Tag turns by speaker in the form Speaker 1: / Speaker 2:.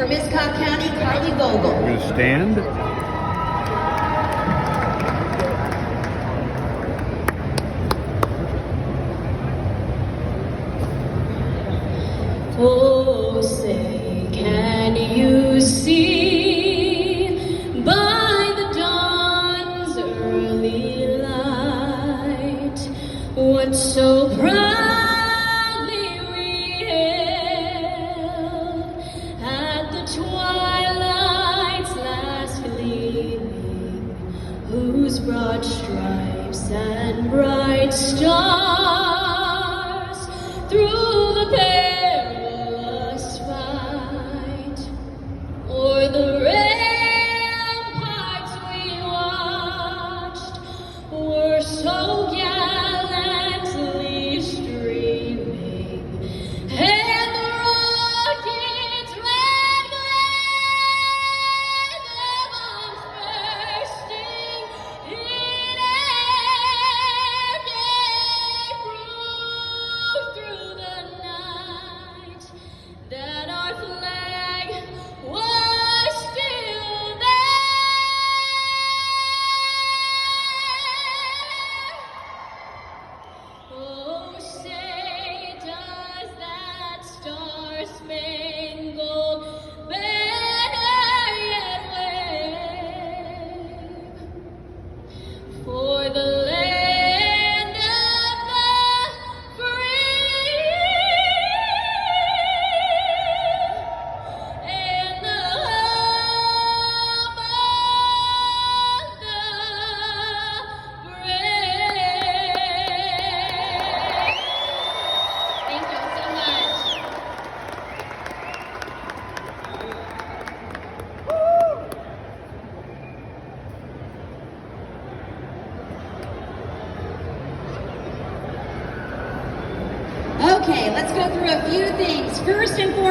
Speaker 1: For Miss Cobb County, Carly Vogel.
Speaker 2: We're going to stand.
Speaker 3: Oh, say, can you see by the dawn's early light what so proudly we hailed at the twilight's last gleaming, whose broad stripes and bright stars through the perilous fight o'er the ramparts we watched were so gallantly streaming, and the rocket's red glare, their bombs bursting in air, gave proof through the night that our flag was still there. Oh, say, does that star-spangled banner yet wave for the land of the free and the hope of the brave? Thank you so much.
Speaker 1: Okay, let's go through a few things. First and foremost,